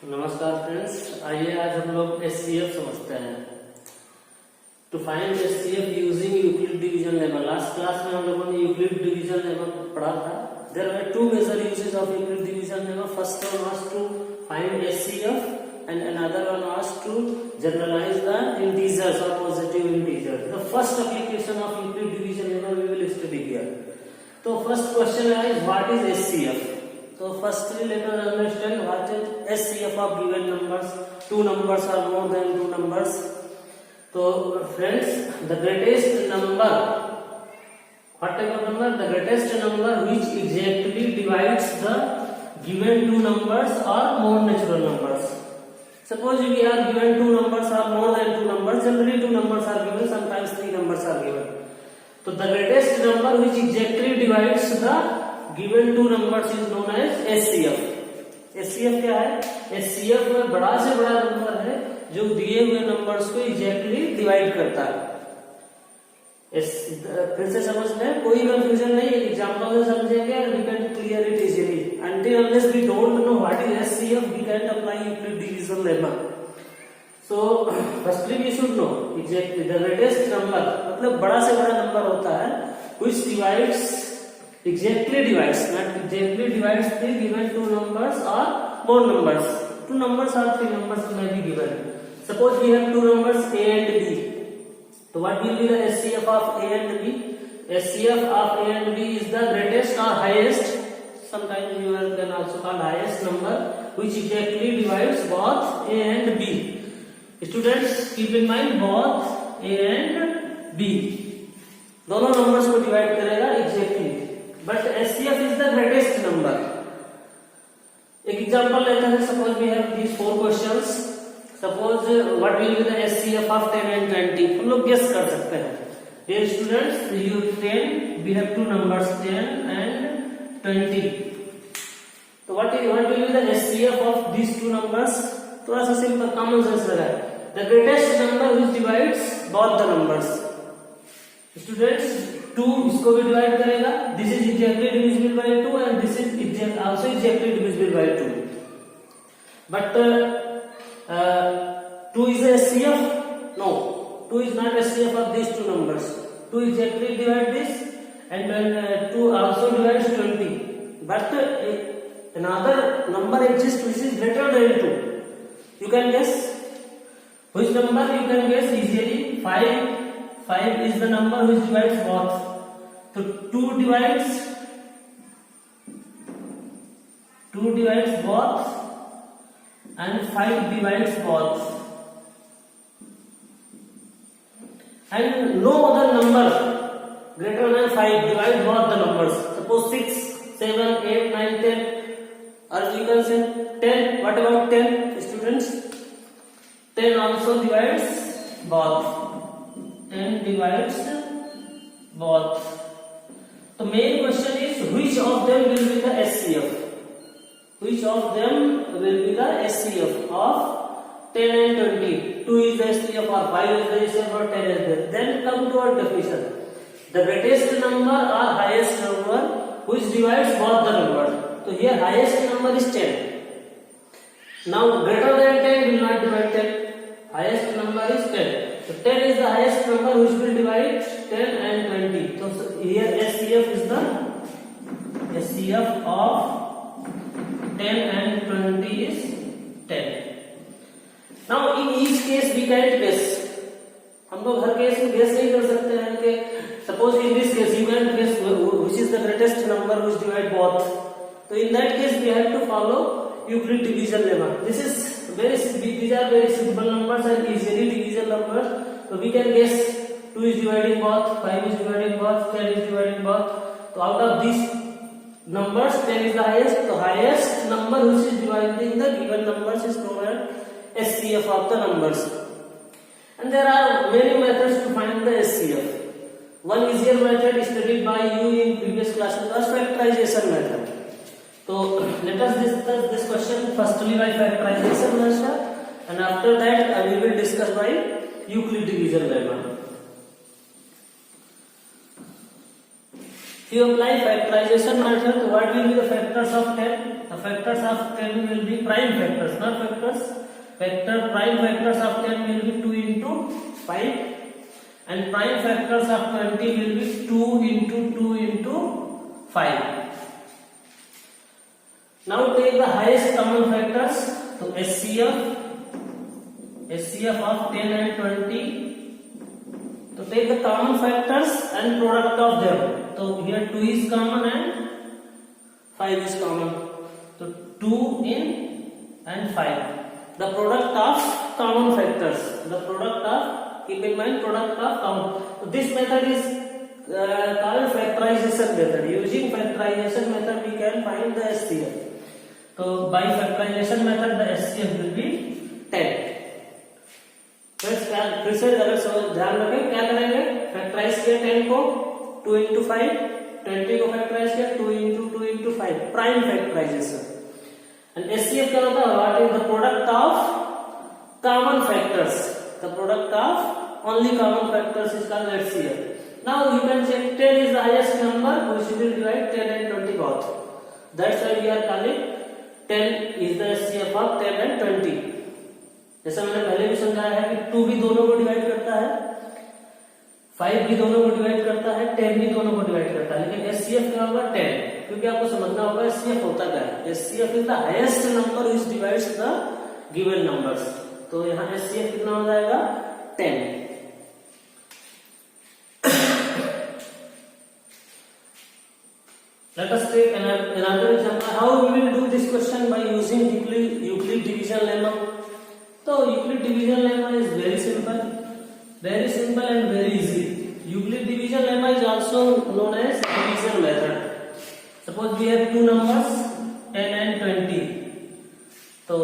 नमस्कार फ्रेंड्स, आइए आज हम लोग एचसीएफ समझते हैं। To find HCF using Euclid division lemma. Last class में हम लोगों ने यूक्लिड डिवीजन लेमा पढ़ा था। There are two major uses of Euclid division lemma. First one was to find HCF and another one was to generalize the integers और positive integers. The first application of Euclid division lemma we will study here. तो first question is what is HCF? So firstly let us understand what is HCF of given numbers. Two numbers are more than two numbers. So friends, the greatest number, what type of number? The greatest number which exactly divides the given two numbers or more natural numbers. Suppose we are given two numbers or more than two numbers. Generally two numbers are given, sometimes three numbers are given. So the greatest number which exactly divides the given two numbers is known as HCF. HCF क्या है? HCF में बड़ा से बड़ा number है जो दिए हुए नंबर्स को एग्जैक्टली डिवाइड करता है। फिर से समझ लें, कोई कंफ्यूजन नहीं है। एग्जांपल से समझेंगे we can clear it easily. Until unless we don't know what is HCF, we can't apply Euclid division lemma. So firstly we should know exactly the greatest number, मतलब बड़ा से बड़ा नंबर होता है which divides, exactly divides, not exactly divides the given two numbers or more numbers. Two numbers or three numbers may be given. Suppose we have two numbers A and B. So what will be the HCF of A and B? HCF of A and B is the greatest or highest. Sometimes you can also call highest number which exactly divides both A and B. Students keep in mind both A and B दोनों numbers को divide करेगा exactly, but HCF is the greatest number. एक example लेते हैं। Suppose we have these four questions. Suppose what will be the HCF of 10 and 20। हम लोग guess कर सकते हैं। Dear students, you 10 we have two numbers 10 and 20। तो what will be the HCF of these two numbers? थोड़ा सा simple common sense लगा है। The greatest number which divides both the numbers. Students, 2 इसको भी डिवाइड करेगा। This is exactly divisible by 2 and this is also exactly divisible by 2. But 2 is a HCF? No, 2 is not HCF of these two numbers. 2 exactly divide this and then 2 also divides 20. But another number exists which is greater than 2. You can guess which number? You can guess easily. 5 is the number which divides both. So 2 divides both and 5 divides both, and no other number greater than 5 divides both the numbers. Suppose 6, 7, 8, 9, 10, or you can say 10. What about 10, students? 10 also divides both. 10 divides both. The main question is which of them will be the HCF? Which of them will be the HCF of 10 and 20? 2 is the HCF or 5 is the HCF or 10 is the. Then come to our definition. The greatest number or highest number which divides both the numbers. So here highest number is 10. Now greater than 10 will not divide 10. Highest number is 10. So 10 is the highest number which will divide 10 and 20. So here HCF is the HCF of 10 and 20 is 10. Now in each case we can't guess. हम लोग हर case में guess नहीं कर सकते हैं कि suppose in this case you can guess which is the greatest number which divide both. So in that case we have to follow Euclid division lemma. These are very simple numbers and easily divisible numbers. So we can guess 2 is dividing both, 5 is dividing both, 10 is dividing both. So out of these numbers 10 is the highest. The highest number which is dividing the given numbers is known as HCF of the numbers. And there are many methods to find the HCF. One easier method studied by you in previous classes was factorization method. So let us discuss this question firstly by factorization method, and after that we will discuss by Euclid division lemma. If you apply factorization method, what will be the factors of 10? The factors of 10 will be prime factors, not factors. Prime factors of 10 will be 2 into 5, and prime factors of 20 will be 2 into 2 into 5. Now take the highest common factors. So SCF of 10 and 20. So take the common factors and product of them. So here 2 is common and 5 is common. So 2 in and 5. The product of common factors. The product of, keep in mind, product of common. So this method is called factorization method. Using factorization method we can find the SCF. So by factorization method the SCF will be 10. फिर से अगर ध्यान रखें क्या करेंगे, factorise किया 10 को 2 into 5, 20 को फैक्टराइज किया 2 into 2 into 5, prime factorisation. And HCF क्या होता है, what is the product of common factors. The product of only common factors is called HCF. Now you can check 10 is the highest number which will divide 10 and 20 both. That's why we are calling 10 is the SCF of 10 and 20. जैसा मैंने पहले भी समझाया है कि 2 भी दोनों को डिवाइड करता है, 5 भी दोनों को डिवाइड करता है, 10 भी दोनों को डिवाइड करता है, लेकिन SCF क्या होगा 10. क्योंकि आपको समझना होगा SCF होता क्या है. SCF is the highest number which divides the given numbers. तो यहाँ SCF कितना हो जाएगा 10. Let us take another example. How we will do this question by using Euclid division lemma. So Euclid division lemma is very simple and very easy. Euclid division lemma is also known as division method. Suppose we have two numbers 10 and 20. तो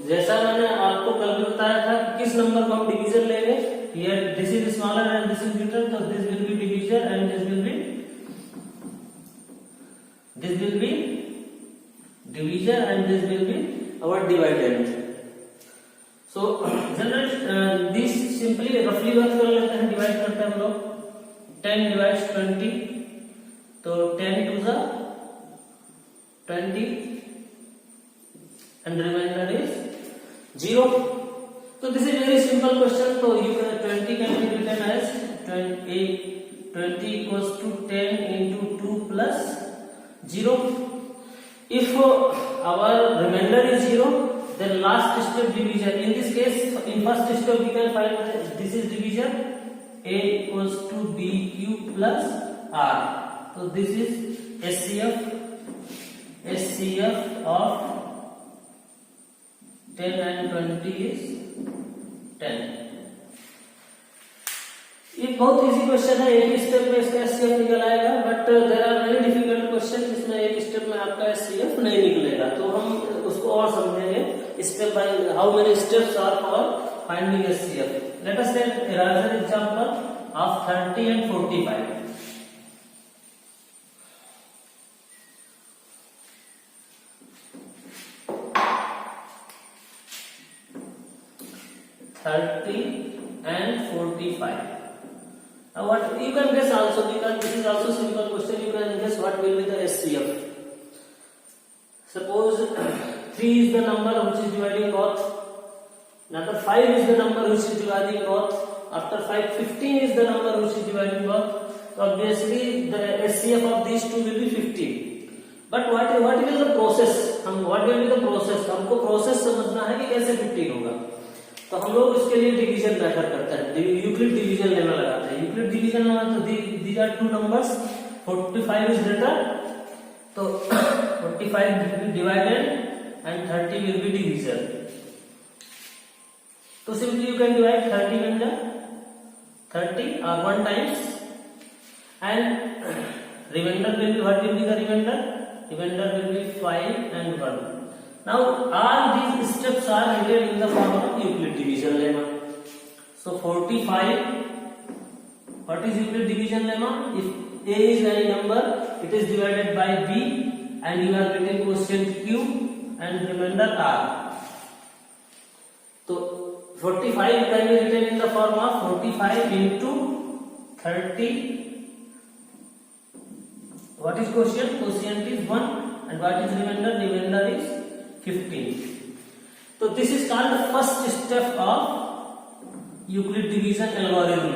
जैसा मैंने आपको कल भी बताया था किस number को हम डिवीजन लेंगे. Here this is smaller and this is bigger, so this will be divisor and this will be divisor and this will be our dividend. So generally this simply roughly बात कर लेते हैं, divide करते हैं हम लोग. 10 divides 20, तो 10 to the 20 and the remainder is 0. So this is very simple question. So you can 20 can be written as 20 equals to 10 into 2 plus 0. If our remainder is 0, then last step division. In this case, in first step we can find this is division. A equals to BQ plus R. So this is SCF of 10 and 20 is 10. ये बहुत easy question है, एक step में इसका HCF निकल आएगा. But there are very difficult question जिसमें एक स्टेप में आपका एचसीएफ नहीं निकलेगा. तो हम उसको और समझेंगे step by how many steps are for finding HCF. Let us take another example of 30 and 45. and 45. Now what you can guess also, because this is also simple question, you can guess what will be the SCF. Suppose 3 is the number which is dividing both. Another 5 is the number which is dividing both. After 5, 15 is the number which is dividing both. So obviously the SCF of these two will be 15. But what is the process? What will be the process? हमको process समझना है कि कैसे 15 होगा. तो हम लोग इसके लिए डिवीजन मेथड करते हैं, यूक्लिड डिवीजन लेमा लगाते हैं. यूक्लिड डिवीजन लेमा तो these are two numbers, 45 is greater, तो 45 will be divided and 30 will be divisor. तो simply you can divide 30 under 30 or 1 times, and remainder will be, what will be the remainder? Remainder will be 5 and 1. Now all these steps are written in the form of Euclid division lemma. So 45, what is Euclid division lemma? If A is any number, it is divided by B, and you are getting quotient Q and remainder R. So 45 can be written in the form of 45 into 30. What is quotient? Quotient is 1, and what is remainder? Remainder is this is called first step of Euclid division algorithm.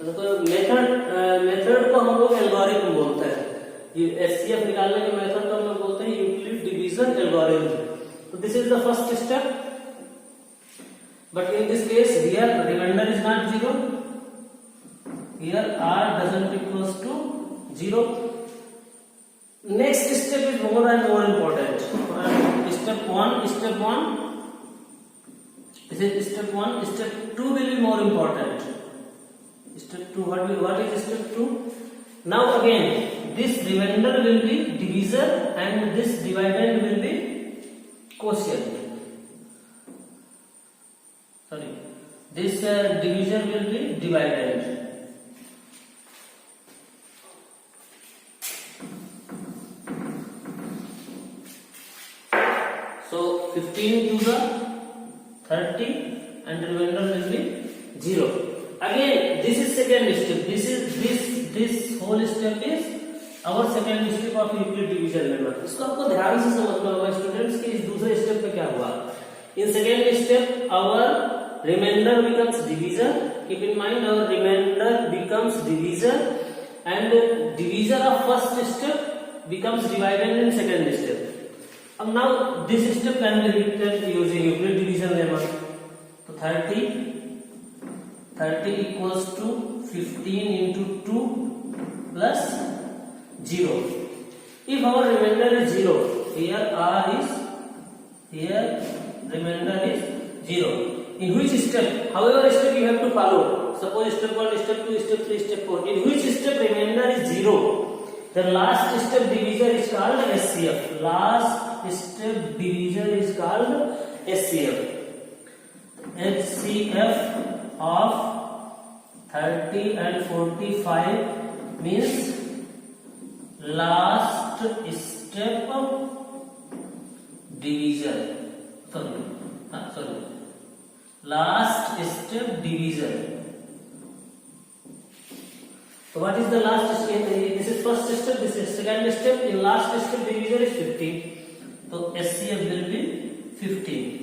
तो method को हम लोग algorithm बोलते हैं। ये HCF निकालने के method को हम लोग बोलते हैं यूक्लिड डिवीजन एल्गोरिथम। तो this is the first step, but in this case here remainder is not 0, here r doesn't equals to 0. Next step is more and more important. Step 1. This is step 1. Step 2 will be more important. Step 2. What is step 2? Now again, this remainder will be divisor and this dividend will be quotient. Sorry, this divisor will be dividend. So 15 to the 30 and remainder will be 0. Again, this is second step. This whole step is our second step of Euclid division method. इसको आपको ध्यान से समझना होगा students कि इस दूसरे step पे क्या हुआ। In second step, our remainder becomes divisor. Keep in mind, our remainder becomes divisor, and divisor of first step becomes dividend in second step. अब now this step can be written using Euclid division lemma. तो 30 equals to 15 into 2 plus 0. If our remainder is 0, here remainder is 0. In which step, however step you have to follow, suppose step 1, step 2, step 3, step 4, in which step remainder is 0, the last step divisor is called SCF. Last step divisor is called SCF. HCF of 30 and 45 means last step of divisor. Sorry. Last step divisor. So what is the last step? This is first step, this is second step. In last step divisor is 15. So SCF will be 15.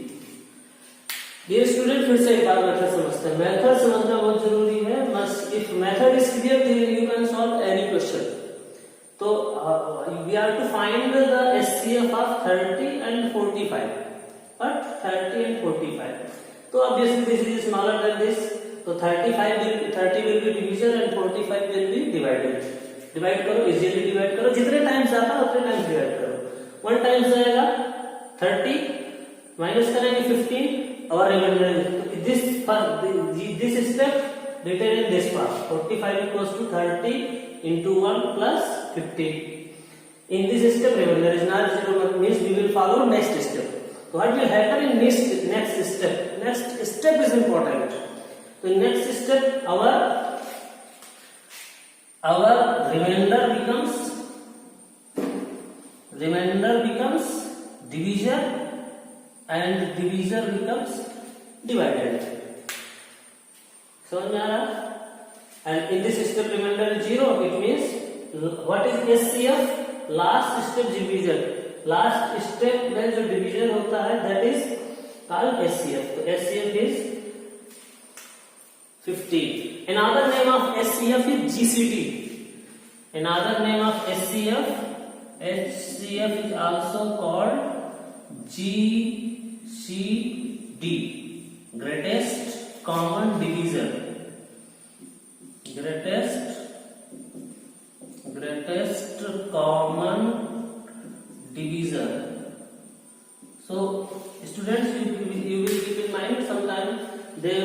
Dear student, फिर से एक बार method समझते हैं। Method समझना बहुत जरूरी है। Must if method is clear then you can solve any question. तो we are to find the HCF of 30 and 45, but 30 and 45, तो obviously this is smaller than this, तो 30 will be divisor and 45 will be divided. Divide करो, easily divide करो, जितने times आता है उतने times divide करो। 1 टाइम्स आएगा 30, माइनस करेंगे 15 और reminder this step written in this part 45 equals to 30 into 1 plus 15. In this step remainder is not 0, means we will follow next step. So what will happen in next step? Next step is important. So in next step our remainder becomes divisor and divisor becomes divided. समझ में आ रहा? And in this step remainder is 0. It means what is SCF? Last step division. Last step में जो division होता है that is called SCF. तो SCF is 15. Another name of SCF is GCD. Another name of HCF is also called GCD, greatest common divisor. Greatest common divisor. So students, you will keep in mind sometimes they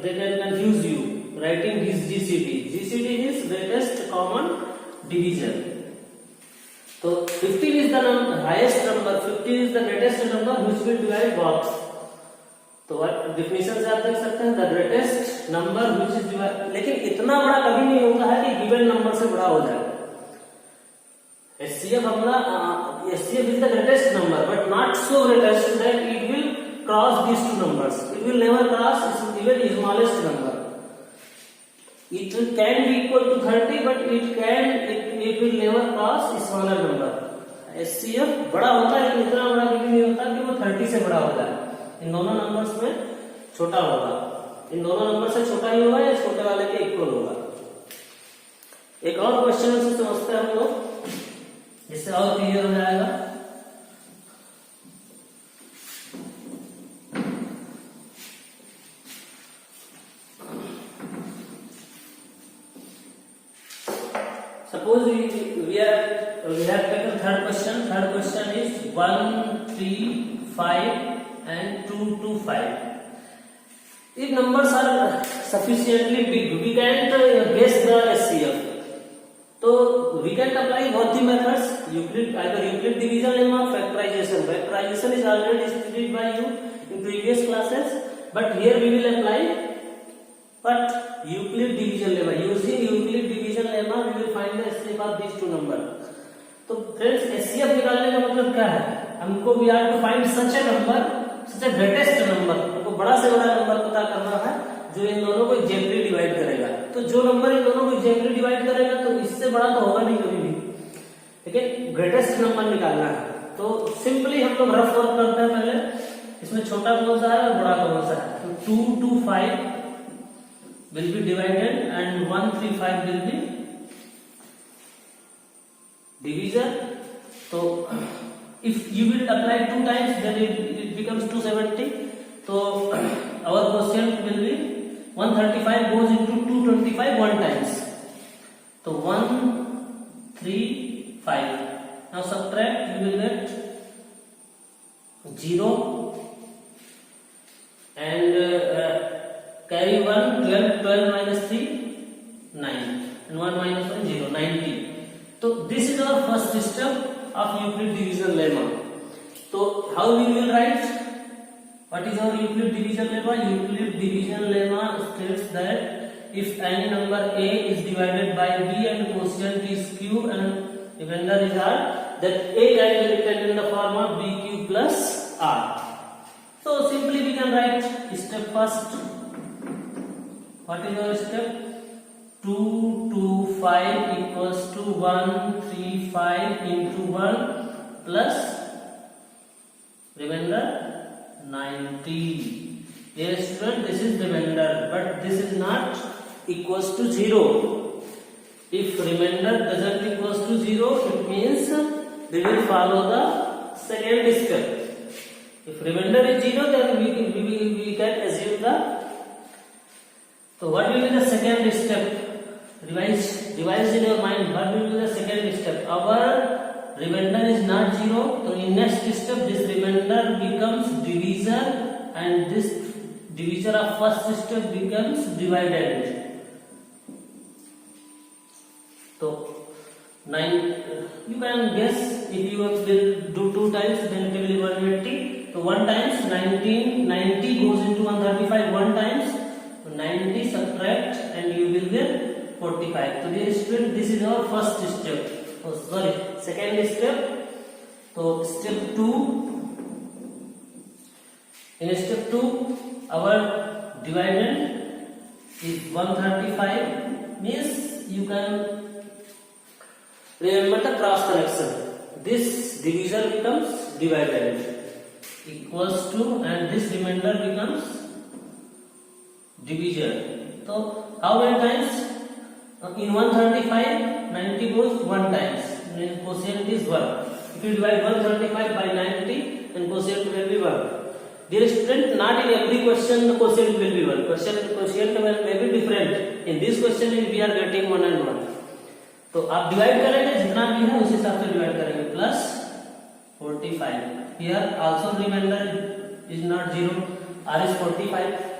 can confuse you writing this GCD. GCD is greatest common divisor. So 15 is the highest number, 15 is the greatest number which will divide box. तो definition से आप देख सकते हैं the greatest number which is divide, लेकिन इतना बड़ा कभी नहीं होता है कि given number से बड़ा हो जाए। SCF is the greatest number but not so greatest that it will cross these two numbers. It will never cross even smallest number. It can be equal to 30 but it will never cross smaller number. SCF बड़ा होता है लेकिन इतना बड़ा कभी नहीं होता कि वो 30 से बड़ा हो जाए। इन दोनों नंबर्स में छोटा होगा, इन दोनों नंबर से छोटा ही होगा या छोटे वाले के इक्वल होगा। एक और क्वेश्चन से समझते हैं हम लोग, जिससे और क्लियर हो जाएगा। Suppose we have taken third question. Third question is 1, 3, 5 and 2, 2, 5. If numbers are sufficiently big, we can't guess the SCF. So we can apply both the methods, either Euclid division lemma or factorization. Factorization is already studied by you in previous classes, but here we will apply what? Euclid division lemma. Using Euclid division lemma, we will find the SCF of these two numbers. तो friends SCF निकालने का मतलब क्या है? हमको we have to find such a number, such a greatest number. हमको बड़ा से बड़ा नंबर पता करना है जो इन दोनों को एग्जैक्टली डिवाइड करेगा। तो जो नंबर इन दोनों को एग्जैक्टली डिवाइड करेगा तो इससे बड़ा तो होगा नहीं कभी भी, लेकिन ग्रेटेस्ट नंबर निकालना है। तो सिंपली हम लोग रफ वर्क करते हैं पहले, इसमें छोटा कौन सा है और बड़ा कौन सा है। तो 2, 2, 5 will be divided and 1, 3, 5 will be division. So if you will apply 2 times, then it becomes 270. So our quotient will be 135 goes into 225 one times. So 1, 3, 5. Now subtract, you will get 0 and carry 1, 12, 12 minus 3, 9 and 1 minus 1, 0, 90. So this is our first step of Euclid division lemma. So how we will write? What is our Euclid division lemma? Euclid division lemma states that if any number A is divided by B and quotient is Q and remainder is R, then A can be written in the form of BQ plus R. So simply we can write step first. What is our step? 2, 2, 5 equals to 1, 3, 5 into 1 plus remainder 90. Yes student, this is remainder, but this is not equals to 0. If remainder doesn't equals to 0, it means we will follow the second step. If remainder is 0, then we can assume the. So what will be the second step? Revise in your mind. What will be the second step? Our remainder is not 0. So in next step, this remainder becomes divisor, and this divisor of first step becomes dividend. So 9. You can guess if you will do 2 times, then it will be 180. So 1 times 19. 90 goes into 135 1 times. 90 subtract and you will get 45. So this is our first step. Oh, sorry, second step. So step 2. In step 2, our dividend is 135. Means you can remember the cross connection. This divisor becomes dividend equals to, and this remainder becomes division. So how many times? In 135, 90 goes 1 times. Then quotient is 1. If you divide 135 by 90, then quotient will be 1. Dear student, not in every question the quotient will be 1. Quotient may be different. In this question we are getting 1 and 1. तो आप divide करेंगे जितना भी है उस हिसाब से divide करेंगे plus 45. Here also remainder is not 0. R is 45.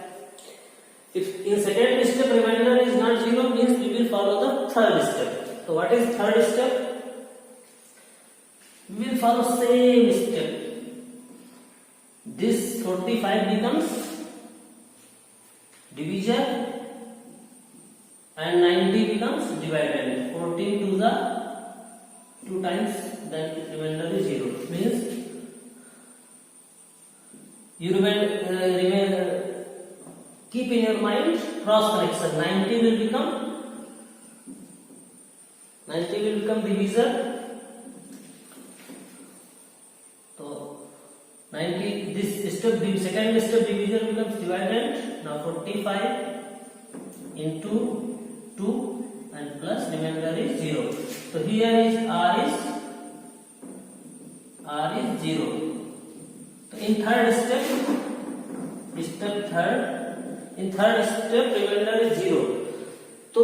If in second step remainder is not 0, means we will follow the third step. So what is third step? We will follow same step. This 45 becomes division and 90 becomes dividend. 14 to the 2 times, then remainder is 0. Means you keep in your mind cross connection. 90 will become divisor. So 90, this step, the second step division becomes dividend. Now 45 into 2 and plus remainder is 0. So here is R is 0. So in third step remainder is 0. So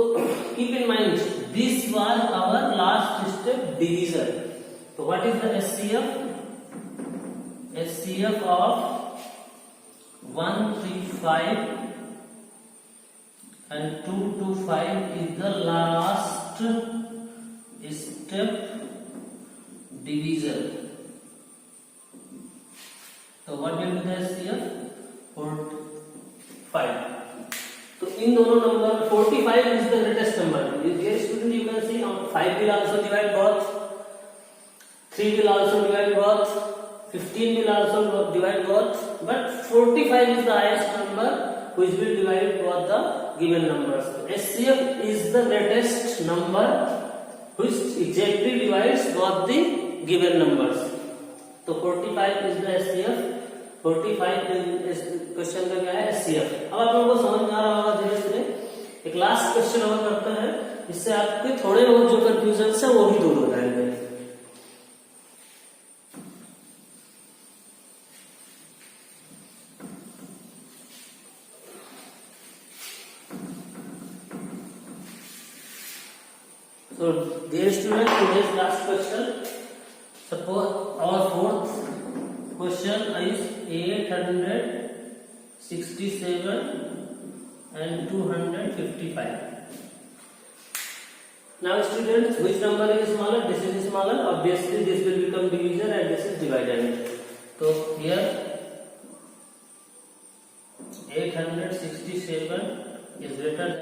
keep in mind, this was our last step division. So what is the SCF? SCF of 135 and 225 is the last step division. So what will be the SCF? 45. So in दोनों number 45 is the greatest number. Dear student, you can see 5 will also divide both, 3 will also divide both, 15 will also divide both, but 45 is the highest number which will divide both the given numbers. SCF is the greatest number which exactly divides both the given numbers. So 45 is the SCF. 45 question का क्या है? SCF. अब आप लोगों को समझ में आ रहा होगा धीरे धीरे. एक लास्ट क्वेश्चन और करते हैं, इससे आपके थोड़े बहुत जो कंफ्यूजन है वो भी दूर हो जाएंगे. So dear student, today's last question. Suppose our fourth question is 867 and 255. Now students, which number is smaller? This is smaller. Obviously this will become divisor and this is dividend. So here 867 is greater